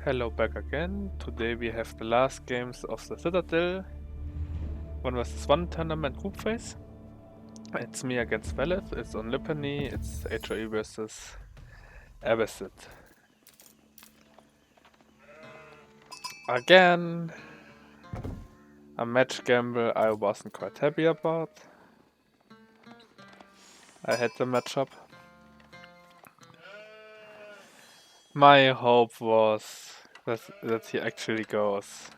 Hello, back again. Today we have the last games of the Citadel 1 vs 1 tournament group phase. It's me against Vellith, it's on Lippany, it's HOE versus Vellith. Again, a match gamble I wasn't quite happy about. I had the matchup. My hope was that he actually goes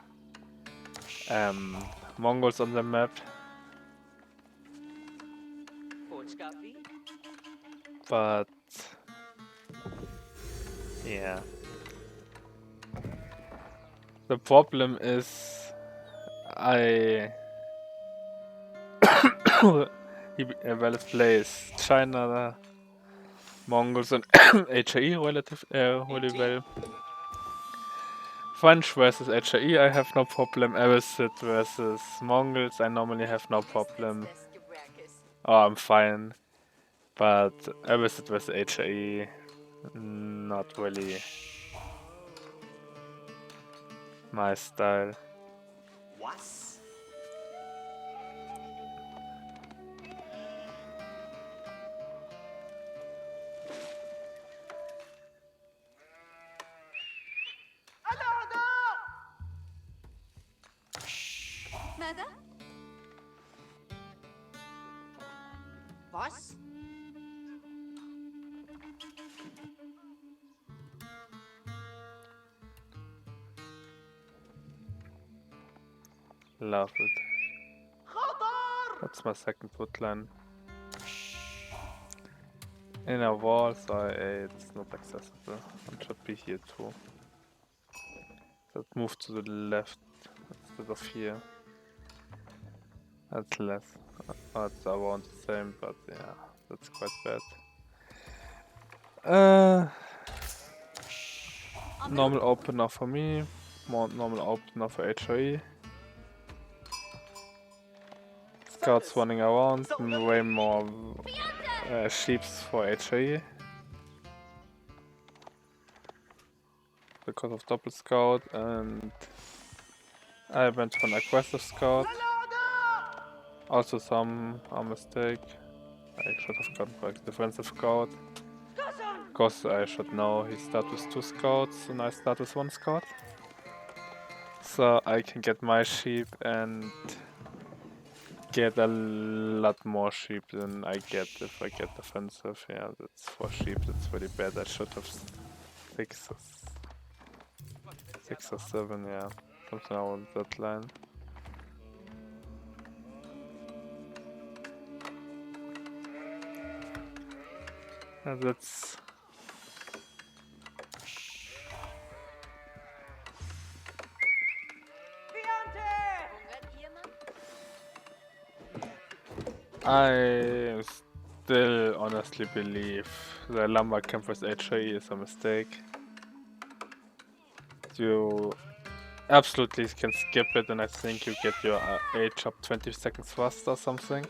Mongols on the map. But yeah. The problem is Vellith plays China, Mongols and HAE really well. French versus HAE I have no problem. Vellith versus Mongols I normally have no problem. Oh, I'm fine. But Vellith versus HAE, not really my style. ماذا؟ Was? Love it. That's my second woodline. In a wall, so it's not accessible. It should be here too. Let's move to the left instead of here. That's less. It's around the same, but yeah, that's quite bad. Normal opener for me, more normal opener for HOE. Scouts running around, way more sheeps for HOE. Because of double scout, and I went for an aggressive scout. Also some a mistake. I should have gone for a defensive scout. Because I should know he starts with 2 scouts and I start with 1 scout. So I can get my sheep and get a lot more sheep than I get if I get defensive. Yeah, that's 4 sheep, that's really bad. I should have 6 or 7, yeah. Something around that line. And that's I still honestly believe the lumber camp with HOE is a mistake. You absolutely can skip it and I think you get your H up 20 seconds faster or something.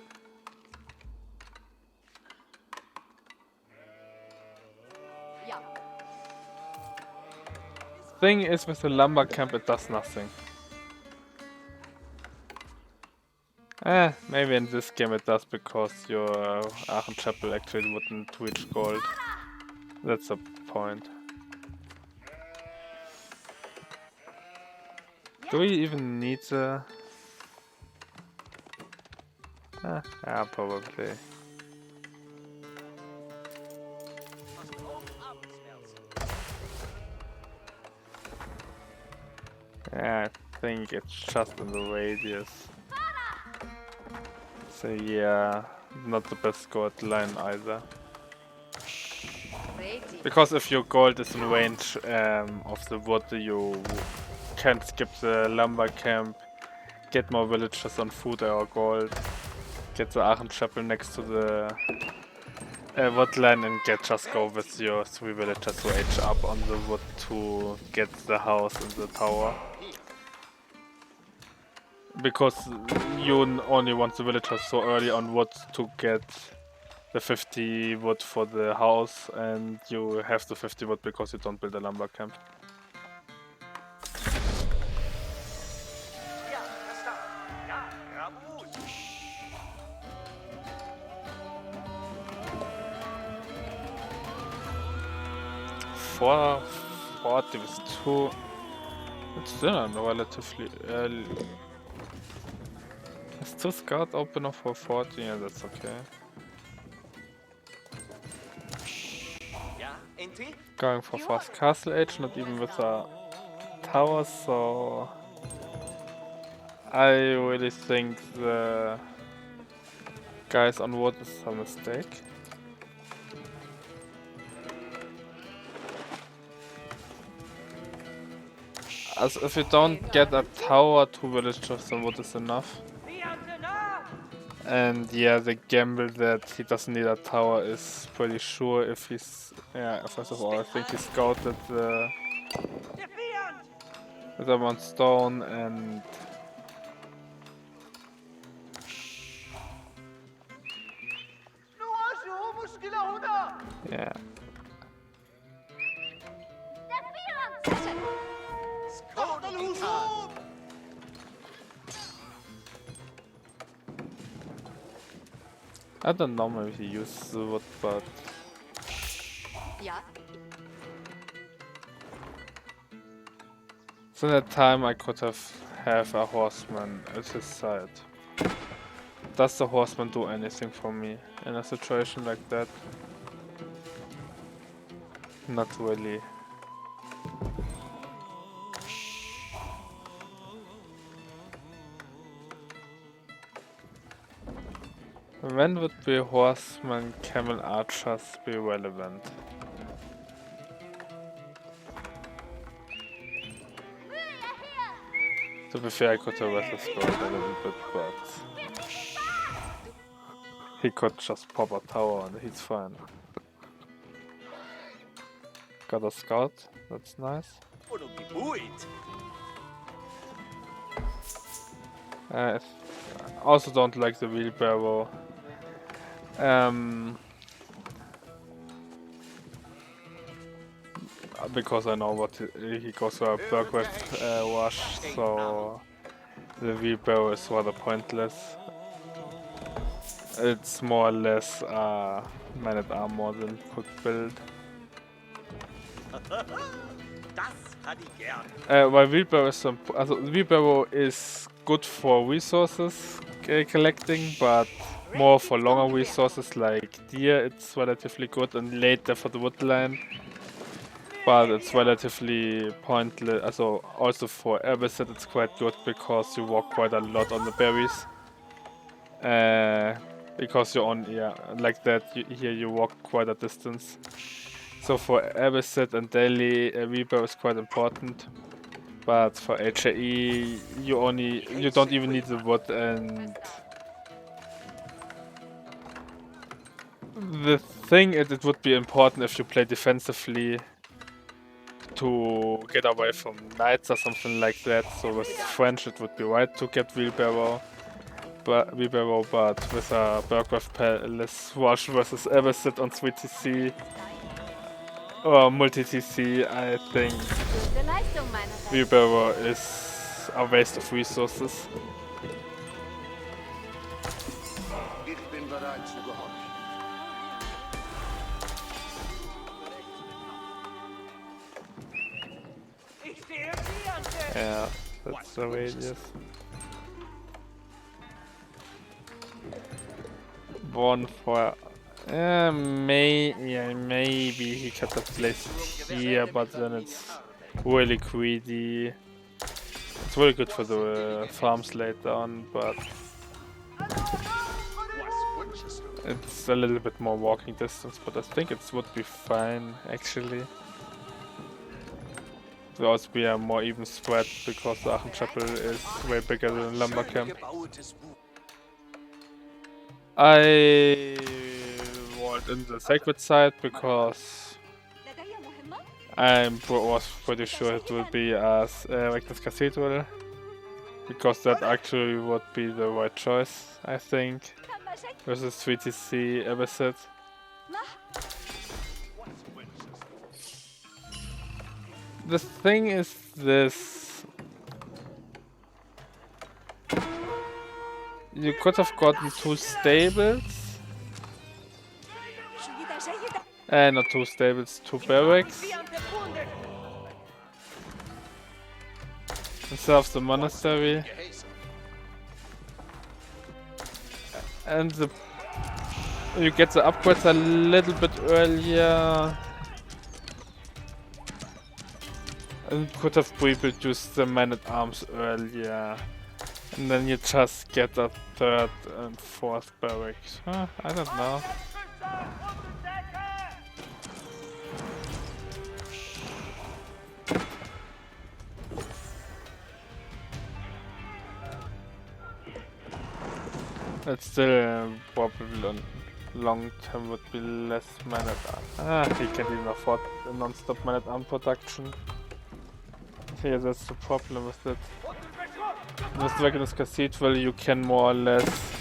Thing is, with the lumber camp it does nothing. Maybe in this game it does because your Aachen Chapel actually wouldn't reach gold. That's a point. Do we even need the... yeah, probably. Yeah, I think it's just in the radius. So yeah, not the best scored line either. Because if your gold is in range of the wood, you can skip the lumber camp, get more villagers on food or gold, get the Aachen Chapel next to the wood line and just go with your 3 villagers who age up on the wood to get the house and the tower. Because you only want the villagers so early on wood to get the 50 wood for the house, and you have the 50 wood because you don't build a lumber camp. 440 with 2. It's still a relatively early. Is 2 scout opener for 40? Yeah, that's okay. Going for fast castle age, not even with a tower, so I really think the guys on wood is a mistake. As if you don't get a tower, 2 villagers on wood is enough. And yeah, the gamble that he doesn't need a tower is pretty sure if he's... Yeah, first of all, I think he scouted the one stone and... Yeah. I don't know, maybe he used the wood, but... So that time I could have a horseman at his side. Does the horseman do anything for me in a situation like that? Not really. When would be horseman, camel, archers be relevant? To be fair, I could have let this go a little bit, but he could just pop a tower and he's fine. Got a scout, that's nice. I also don't like the wheelbarrow. Because I know what he goes for a Bergwest rush, so the wheelbarrow is rather pointless. It's more or less a man-at-armor than could build. While wheelbarrow is good for resources collecting, but more for longer resources like deer it's relatively good, and later for the woodland. But it's relatively pointless, also for Abyssite it's quite good because you walk quite a lot on the berries. Because you're on, like that, here you walk quite a distance. So for Abyssite and daily, Reaper is quite important. But for HAE, you don't even need the wood, and the thing is it would be important if you play defensively to get away from knights or something like that. So with French it would be right to get wheelbarrow, but with a Bergwrath Palace rush versus Abyssite on CiT or multi-TC, I think wheelbarrow is a waste of resources. Yeah, that's the way it is. One for... maybe he could have placed it here, but then it's really greedy. It's really good for the farms later on, but it's a little bit more walking distance, but I think it would be fine actually. It would also be a more even spread because the Aachen Chapel is way bigger than Lumber Camp. I walled in the sacred side because I was pretty sure it will be as Rectus Cathedral, because that actually would be the right choice, I think, versus 3TC Abyssite. The thing is this: you could have gotten 2 stables, not 2 stables, 2 barracks, instead of the monastery. And you get the upgrades a little bit earlier. And could have pre-produced the man-at-arms earlier. And then you just get a third and fourth barracks. Huh, I don't know. It's still probably long term would be less man-at-arms. He can't even afford a non-stop man-at-arm production. Yeah, that's the problem with it. With Dragon's Cathedral you can more or less,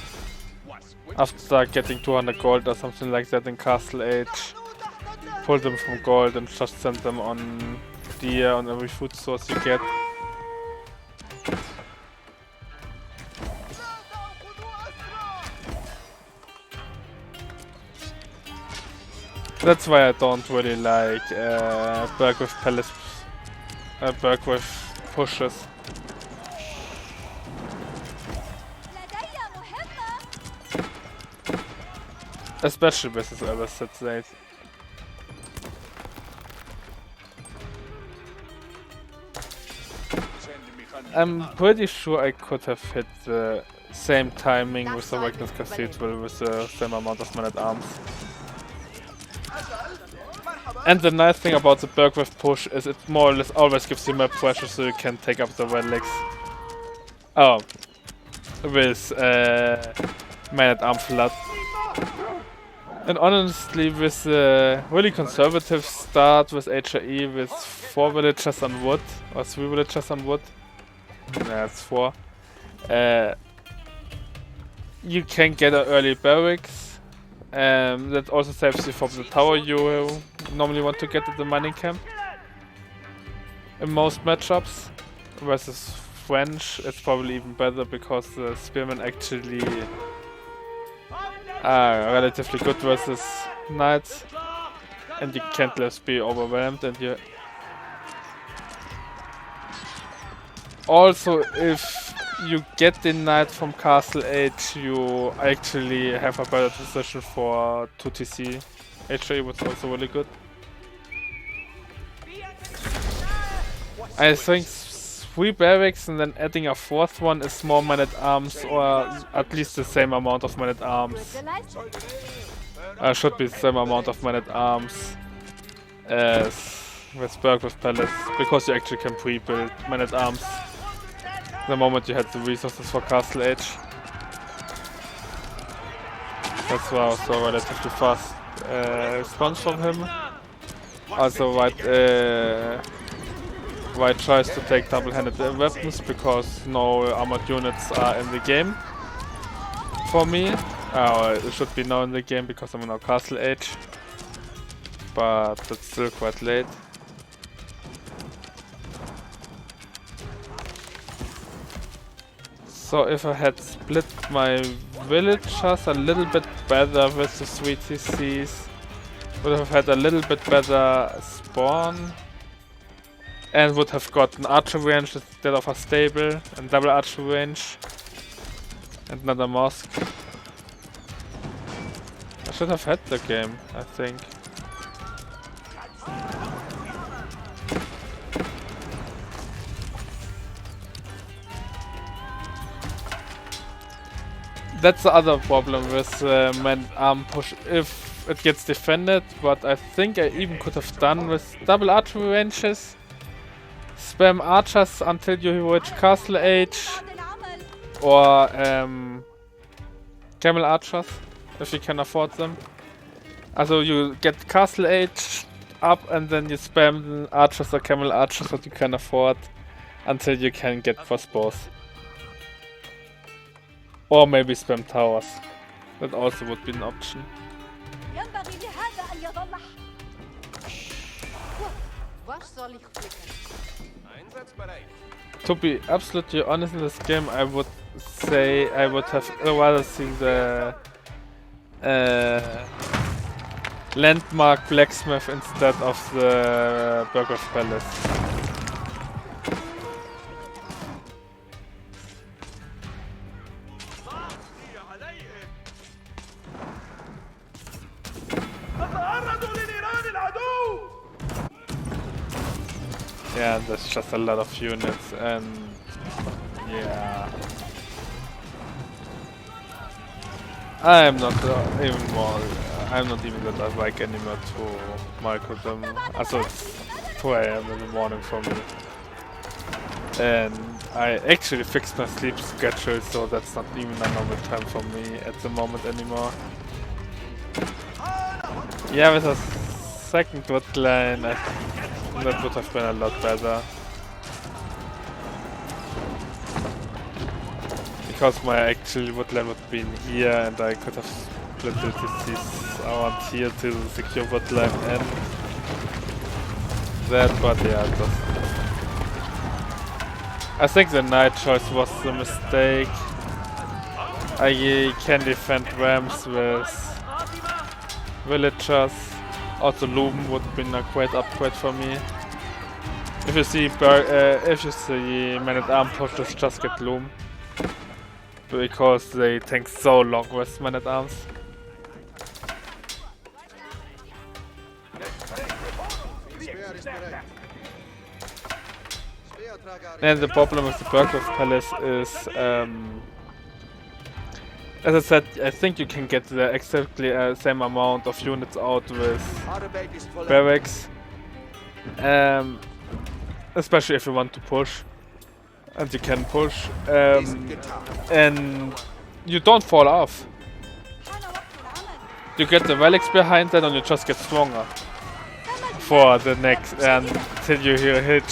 after getting 200 gold or something like that in Castle Age, pull them from gold and just send them on deer on every food source you get. That's why I don't really like Berg with Palace, Berg with pushes. Especially with his other set days. I'm pretty sure I could have hit the same timing with the Dragon's Cathedral with the same amount of man-at-arms. And the nice thing about the Bergwith push is it more or less always gives you map pressure so you can take up the relics. Oh, with man-at-arm flood. And honestly, with a really conservative start with HRE with 4 villagers on wood, or 3 villagers on wood, nah, it's 4, you can get an early barracks. That also saves you from the tower you normally want to get at the mining camp. In most matchups, versus French, it's probably even better because the spearmen actually are relatively good versus knights, and you can't just be overwhelmed. And you also, if you get the knight from Castle Age, you actually have a better position for 2TC. HA was also really good. I think 3 barracks and then adding a 4th one is more man-at-arms, or at least the same amount of man-at-arms. Should be the same amount of man-at-arms as with Berg with Palace, because you actually can pre-build man-at-arms the moment you had the resources for Castle Age. That's why also relatively fast response from him. Also White tries to take double-handed weapons because no armored units are in the game for me. It should be now in the game because I'm in our Castle Age, but that's still quite late. So if I had split my villagers a little bit better with the 3 TCs, would have had a little bit better spawn, and would have gotten archer range instead of a stable, and double archer range, and another mosque. I should have had the game, I think. That's the other problem with man-arm push, if it gets defended, but I think I even could have done with double archery ranges. Spam archers until you reach Castle Age, or camel archers, if you can afford them. Also you get Castle Age up and then you spam archers or camel archers that you can afford until you can get crossbows. Or maybe spam towers. That also would be an option. To be absolutely honest in this game, I would say I would have rather seen the landmark blacksmith instead of the Burger's Palace. Yeah, there's just a lot of units, and yeah, I'm not even more. I'm not even that like anymore to micro them. Also, it's 2 AM in the morning for me, and I actually fixed my sleep schedule, so that's not even a normal time for me at the moment anymore. Yeah, with a second wood line, that would have been a lot better. Because my actual woodland would have been here, and I could have split this around here to secure woodland and that, but yeah, I think the knight choice was a mistake. I can defend rams with villagers. Also loom would have been a great upgrade for me. If you see man-at-arm pushes, just get loom. Because they take so long with man-at-arms. And the problem with the Berghoff Palace is, as I said, I think you can get the exactly same amount of units out with barracks. Especially if you want to push. And you can push. And you don't fall off. You get the relics behind that and you just get stronger. For the next, until you hit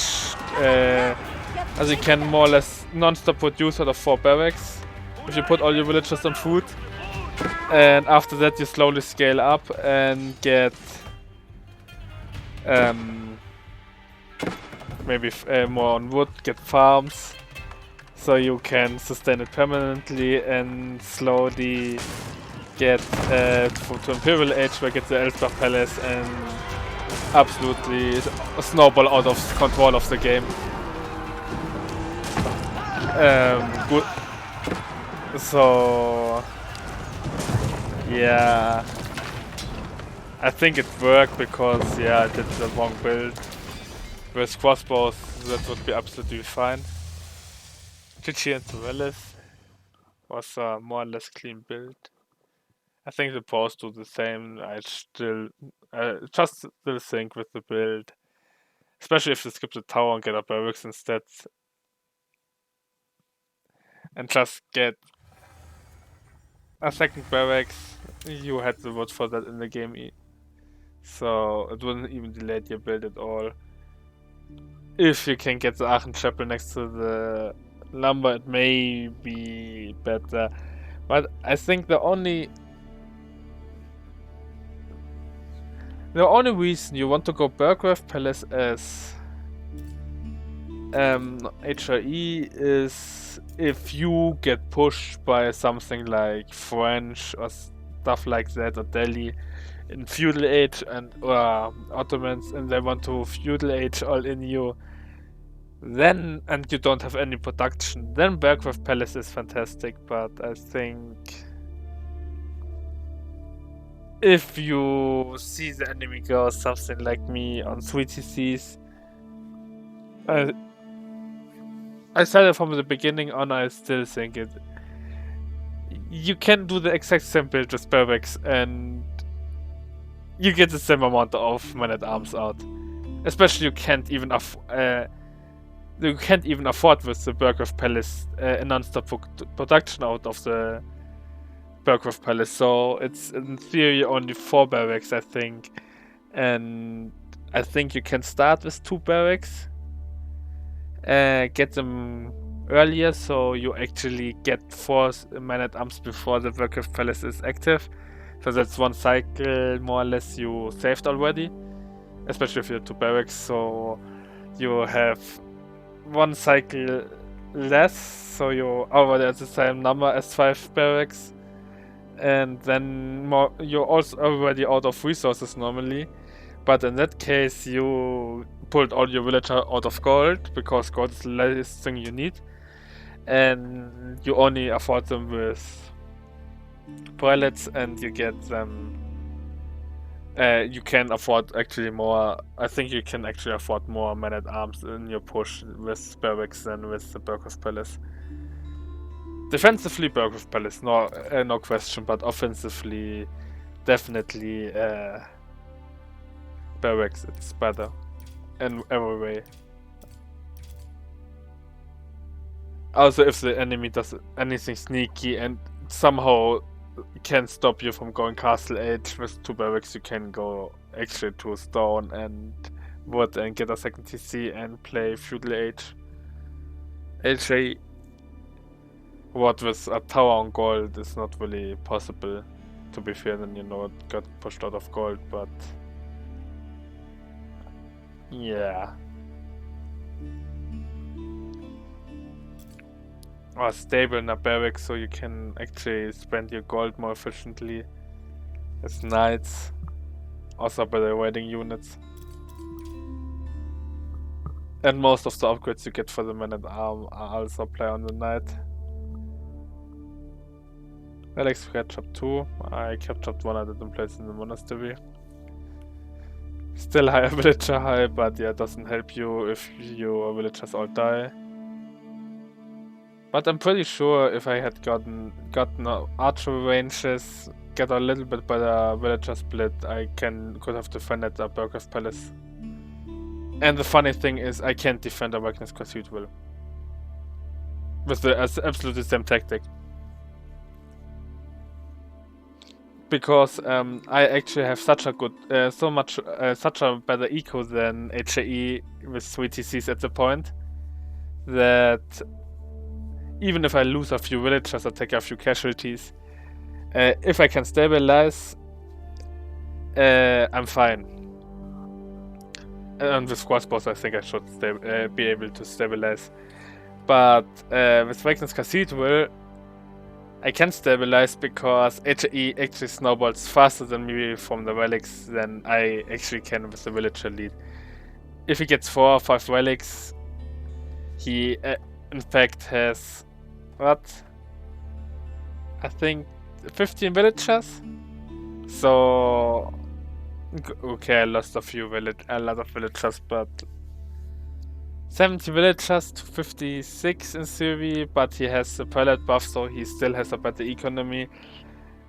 as you can more or less non-stop produce out of 4 barracks if you put all your villagers on food, and after that you slowly scale up and get maybe more on wood, get farms, so you can sustain it permanently and slowly get to Imperial Age where get the Elsbach Palace and absolutely snowball out of control of the game. Good. So yeah, I think it worked because I did the wrong build. With crossbows, that would be absolutely fine. GG into Vellith was a more or less clean build. I think the pros do the same. I still think with the build, especially if you skip the tower and get a barracks instead, and just get a second barracks. You had the wood for that in the game, so it wouldn't even delay your build at all. If you can get the Aachen Chapel next to the lumber, it may be better. But I think the only reason you want to go Berghoff Palace as HRE is if you get pushed by something like French or stuff like that, or Delhi in feudal age and Ottomans, and they want to feudal age all in you, then, and you don't have any production, then Berghoff Palace is fantastic. But I think if you see the enemy go something like me on 3 TCs, I said it from the beginning on, I still think it. You can do the exact same build with barracks and you get the same amount of man-at-arms out. Especially you can't even afford with the Berghoff Palace a non-stop production out of the Berghoff Palace. So it's in theory only 4 barracks, I think. And I think you can start with 2 barracks. Get them earlier, so you actually get 4 man-at-arms before the Berghoff Palace is active. So that's 1 cycle more or less you saved already, especially if you have 2 barracks. So you have 1 cycle less, so you're already at the same number as 5 barracks, and then you're also already out of resources normally. But in that case, you pulled all your villager out of gold, because gold is the last thing you need, and you only afford them with prelates, and you get them You can afford actually more. I think you can actually afford more men-at-arms in your push with barracks than with the Berghoff Palace. Defensively, Berghoff Palace, no question, but offensively, definitely barracks. It's better in every way. Also, if the enemy does anything sneaky and somehow can stop you from going Castle Age with 2 barracks, you can go actually to Stone and Wood and get a second TC and play Feudal Age. HA. What with a tower on gold is not really possible. To be fair, then you know it got pushed out of gold, but yeah. Or stable in a barrack so you can actually spend your gold more efficiently as knights. Also by the wedding units. And most of the upgrades you get for the men-at-arm are also apply on the knight. Alex captured 2. I captured 1 I didn't place in the monastery. Still higher villager high, but yeah, it doesn't help you if your villagers all die. But I'm pretty sure if I had gotten archery ranges, get a little bit better villager split, I could have defended the Berghoff Palace. And the funny thing is, I can't defend a Wagner's Cathedral with the absolutely same tactic. Because I actually have such a good, such a better eco than HAE with 3 TCs at the point that even if I lose a few villagers or take a few casualties, if I can stabilize, I'm fine. And with crossbows, I think I should be able to stabilize. But with Wagner's Cathedral, I can stabilize because HE actually snowballs faster than me from the relics than I actually can with the villager lead. If he gets 4 or 5 relics, he in fact has, what? I think 15 villagers? So, okay, I lost a lot of villagers, but 70 villagers to 56 in theory, but he has the prelate buff, so he still has a better economy.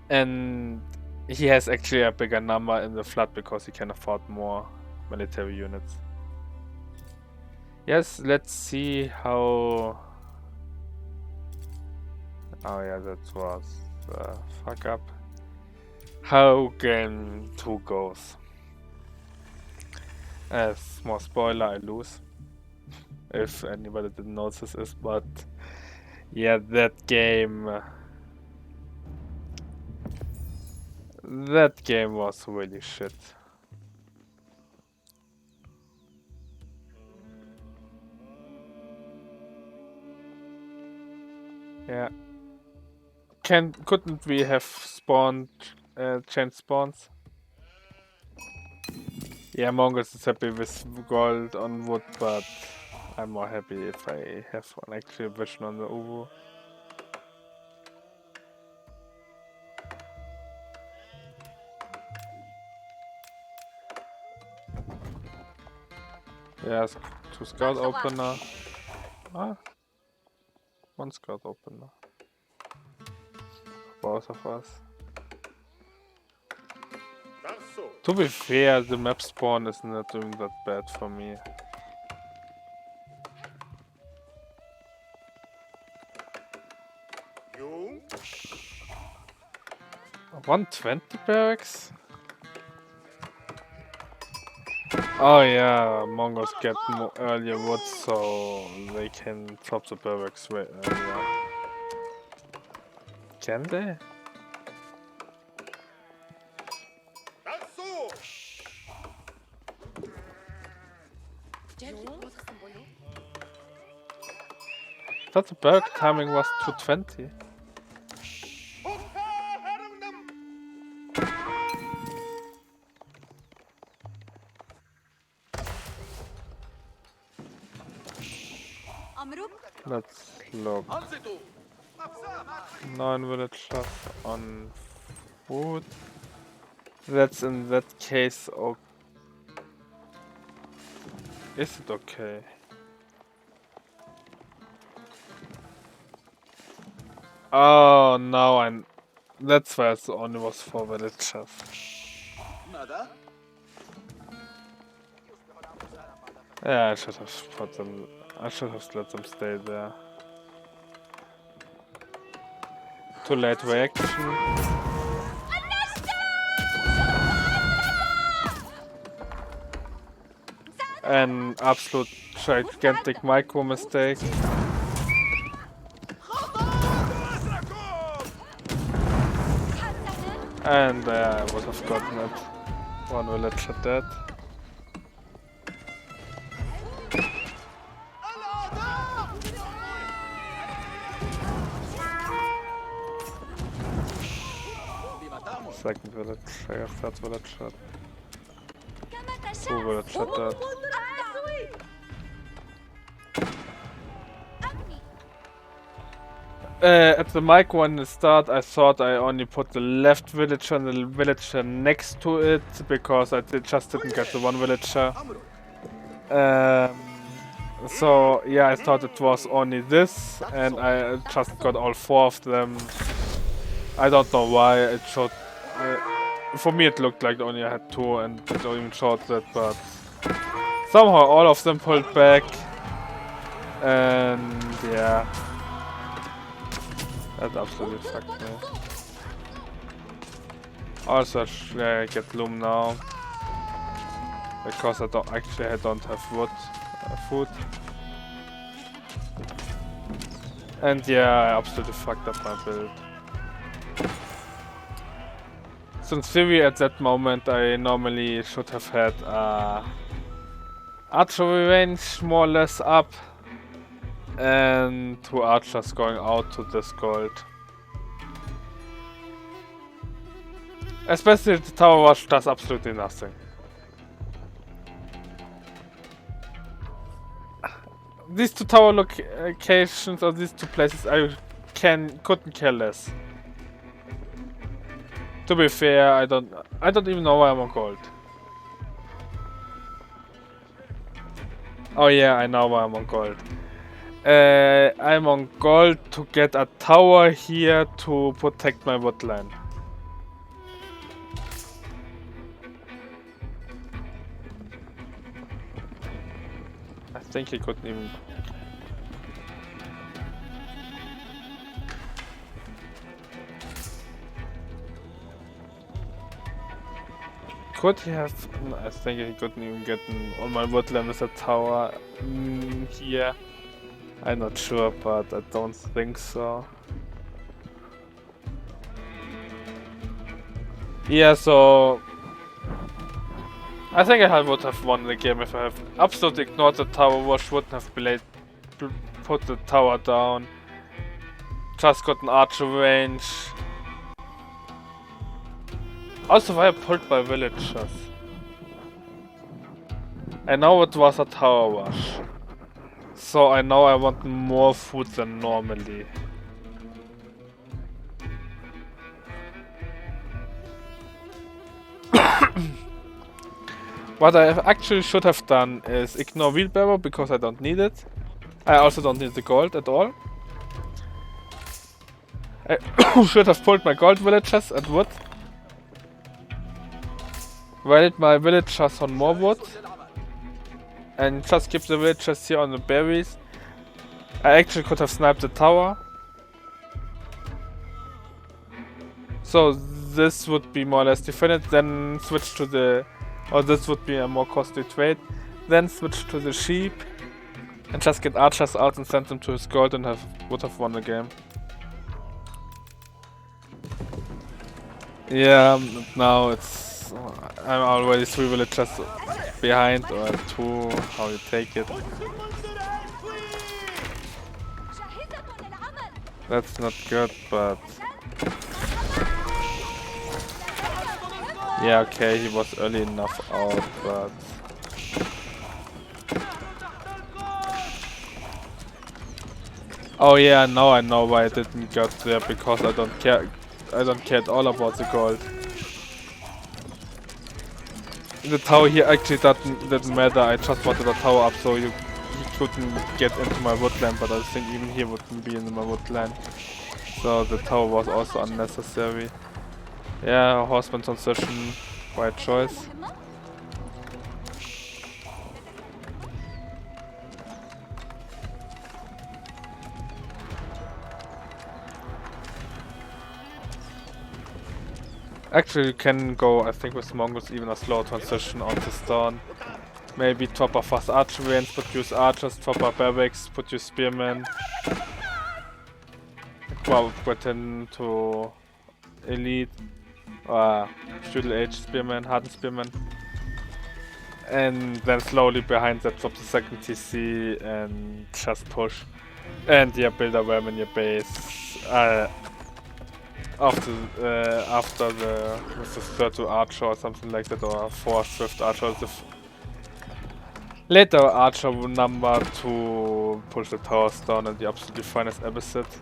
And he has actually a bigger number in the flood because he can afford more military units. Yes, let's see how... Oh yeah, that was a fuck up. How game 2 goes. Small spoiler, I lose. If anybody didn't notice this, but yeah, that game was really shit. Yeah. Couldn't we have spawned changed spawns? Yeah, Mongols is happy with gold on wood, but I'm more happy if I have an actual vision on the Uwu. Yeah, 2 scout opener. Ah, 1 scout opener. Both of us. To be fair, the map spawn is not doing that bad for me. 120 barracks? Oh yeah, Mongols get more earlier wood, so they can top the barracks way earlier. Can they? I thought the barrack timing was 220. Let's look. 9 villagers on food. That's in that case. Oh, is it okay? Oh no, and that's why it only was 4 villagers. Yeah, I should have put them. I should have let them stay there. Too late reaction. An absolute gigantic micro mistake. And I would have gotten it. One villager dead. Second village, third villager. 2 villager dead. At the mic when it start, I thought I only put the left villager and the villager next to it because I just didn't get the one villager. So yeah, I thought it was only this, and I just got all 4 of them. I don't know why it showed. For me, it looked like only I had 2, and it don't even showed that, but somehow all of them pulled back, and yeah. That absolutely fucked me. Also, I get Loom now because I don't have wood, food, and yeah, I absolutely fucked up my build. Since theory at that moment, I normally should have had archery range more or less up. And 2 archers going out to this gold. Especially the tower watch does absolutely nothing. These 2 tower locations or these 2 places I couldn't care less. To be fair, I don't even know why I'm on gold. Oh yeah, I know why I'm on gold. I'm on gold to get a tower here to protect my woodline. I think he couldn't even... Could he have... I think he couldn't even get on my woodline with a tower here. I'm not sure, but I don't think so. Yeah, so... I think I would have won the game if I have absolutely ignored the tower wash, wouldn't have put the tower down. Just got an archer range. Also, why I pulled my villagers. I know it was a tower wash. So I know I want more food than normally. What I actually should have done is ignore wheelbarrow because I don't need it. I also don't need the gold at all. I should have pulled my gold villagers at wood. While my villagers on more wood. And just keep the villagers here on the berries. I actually could have sniped the tower. So this would be more or less defended, then switch to the... Or this would be a more costly trade. Then switch to the sheep. And just get archers out and send them to his gold and would have won the game. Yeah, now it's... I'm already 3 villagers behind, or 2, how you take it. That's not good, but... Yeah, okay, he was early enough out, but... Oh yeah, now I know why I didn't get there, because I don't care at all about the gold. The tower here actually didn't matter. I just wanted the tower up so he couldn't get into my woodland, but I think even he wouldn't be in my woodland. So the tower was also unnecessary. Yeah, horseman transition by choice. Actually, you can go, I think, with Mongols even a slow transition onto stone. Maybe top a fast archery and produce archers, top a barracks, produce spearmen. Get into elite, feudal age spearmen, hardened spearmen. And then slowly behind that drop the second TC and just push. And yeah, build a worm in your base. After the with the third to archer or something like that, or fourth swift archer, the later archer number to push the towers down and the absolutely finest abyssite.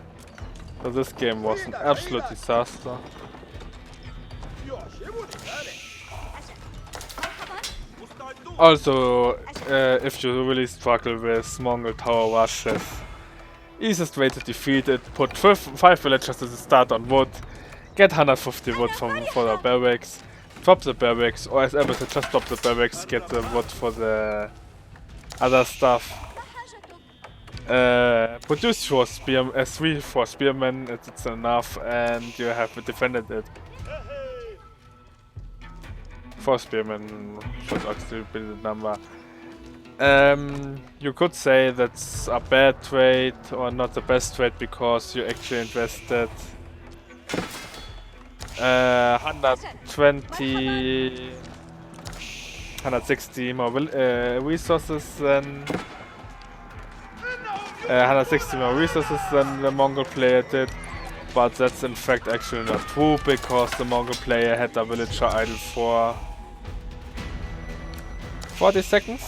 So this game was an absolute disaster. Also, if you really struggle with Mongol tower rushes, easiest way to defeat it, put 5 villagers at the start on wood, get 150 wood for the barracks, drop the barracks, or as ever, just drop the barracks, get the wood for the other stuff. Produce 3 for spearmen, it's enough, and you have defended it. 4 spearmen should actually be the number. You could say that's a bad trade or not the best trade because you actually invested 120, 160 more resources than 160 more resources than the Mongol player did. But that's in fact actually not true because the Mongol player had a villager idle for 40 seconds.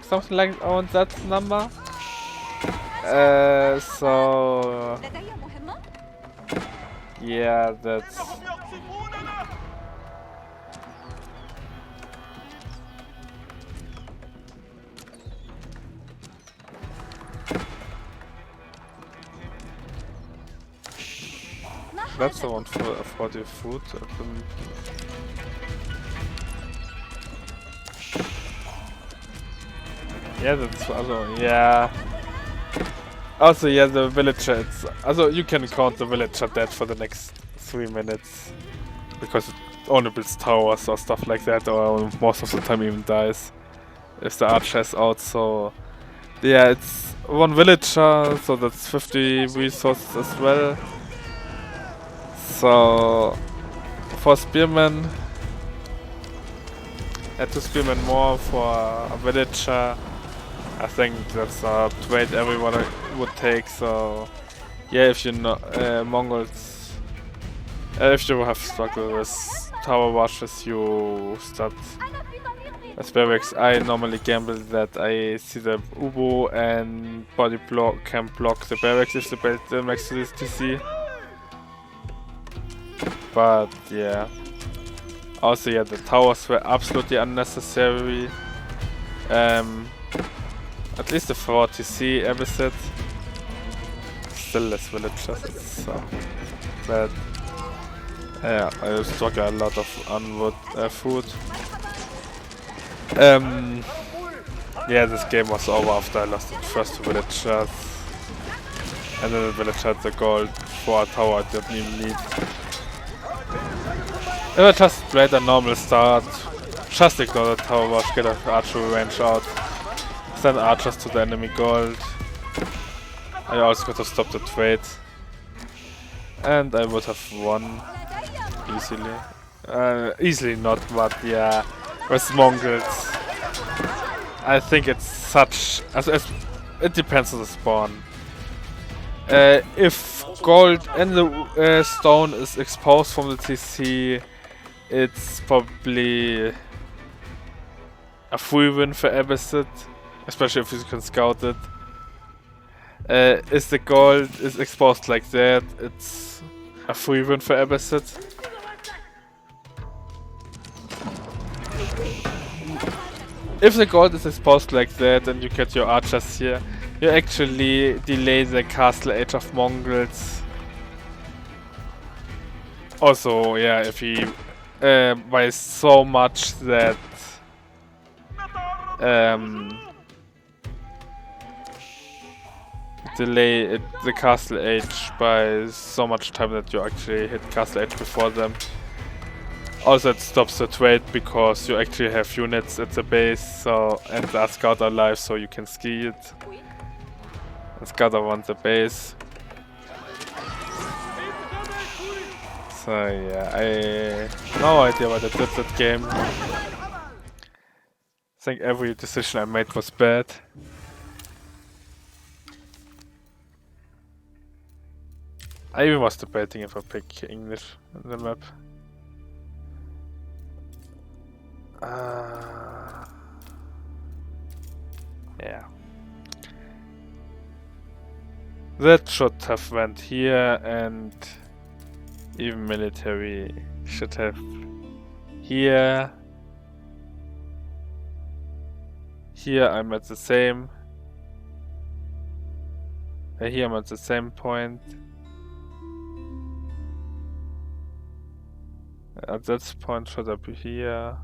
Something like around that number. So yeah, that's the one for the food. Yeah, that's also, yeah. Also, yeah, the villager, it's, also you can count the villager dead for the next 3 minutes. Because it only builds towers or stuff like that, or most of the time even dies. If the archer is out, so... Yeah, it's 1 villager, so that's 50 resources as well. So... 4 spearmen. Add 2 spearmen more for a villager. I think that's a trade everyone would take, so yeah, if you know Mongols, if you have struggled with tower rushes, you start as barracks. I normally gamble that I see the Ubu and body block can block the barracks if they build them next to this TC. But yeah, also yeah, the towers were absolutely unnecessary. At least the 4 TC abyssite. Still less villagers, it's so bad. Yeah, I struggle a lot on wood, food. Yeah, this game was over after I lost the first 2 villagers. And then the villager had the gold for a tower I didn't even need. If I just played a normal start, just ignore the tower rush, get an archery range out. Send archers to the enemy gold. I also could have stopped the trade. And I would have won easily. Easily not, but yeah. With Mongols, I think it's such... it depends on the spawn. If gold and the stone is exposed from the TC, it's probably a free win for abyssite. Especially if you can scout it. If the gold is exposed like that, it's a free win for abyssite. if the gold is exposed like that and you get your archers here, you actually delay the castle age of Mongols. Also, yeah, if he by so much that delay the castle age by so much time that you actually hit castle age before them. Also, it stops the trade because you actually have units at the base, so and the scout are alive, so you can ski it. And scout around the base. So yeah, I no idea what I did that game. I think every decision I made was bad. I even was debating if I pick English on the map. Yeah. That should have went here, and even military should have here. Here I'm at the same. Here I'm at the same point. At this point should I be here?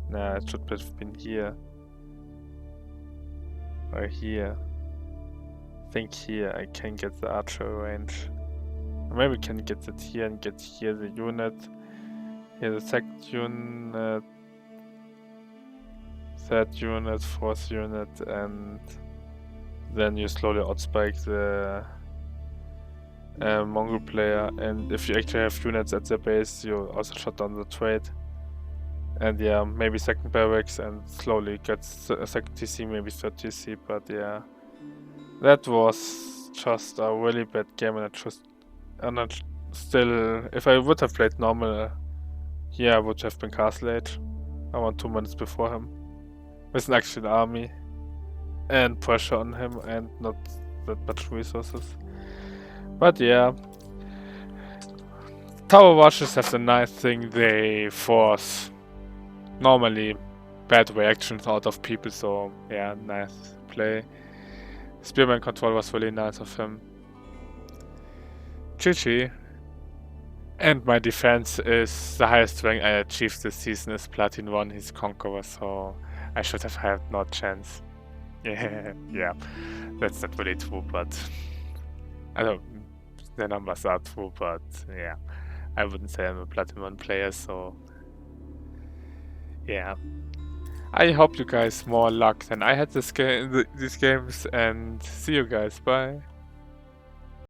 Nah, it should have been here. Or here. I think here I can get the archer range. Or maybe we can get it here and get here the unit. Here the second unit. Third unit, fourth unit, and then you slowly outspike the Mongol player. And if you actually have units at the base, you also shut down the trade. And yeah, maybe second barracks and slowly gets a second TC, maybe third TC, but yeah. That was just a really bad game, and still, if I would have played normal, yeah, I would have been castle age. I want 2 minutes before him. With an actual army. And pressure on him, and not that much resources. But yeah. Tower Watches have the nice thing, they force normally bad reactions out of people, so yeah, nice play. Spearman control was really nice of him. GG. And my defense is the highest rank I achieved this season is Platin 1, he's Conqueror, so I should have had no chance. Yeah, that's not really true, but I don't, the numbers are true, but yeah, I wouldn't say I'm a Platin 1 player, so yeah. I hope you guys more luck than I had these games, and see you guys, bye.